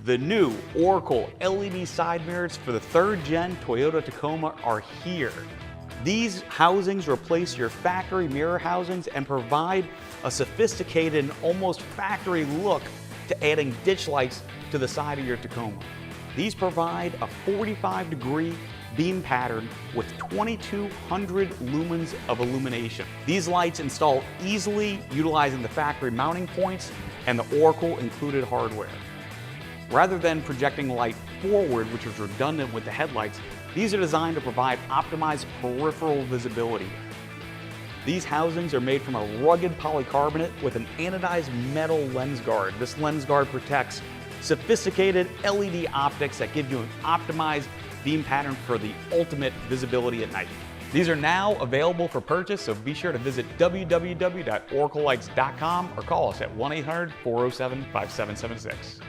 The new Oracle LED side mirrors for the 3rd gen Toyota Tacoma are here. These housings replace your factory mirror housings and provide a sophisticated and almost factory look to adding ditch lights to the side of your Tacoma. These provide a 45-degree beam pattern with 2,200 lumens of illumination. These lights install easily utilizing the factory mounting points and the Oracle included hardware. Rather than projecting light forward, which is redundant with the headlights, these are designed to provide optimized peripheral visibility. These housings are made from a rugged polycarbonate with an anodized metal lens guard. This lens guard protects sophisticated LED optics that give you an optimized beam pattern for the ultimate visibility at night. These are now available for purchase, so be sure to visit www.oraclelights.com or call us at 1-800-407-5776.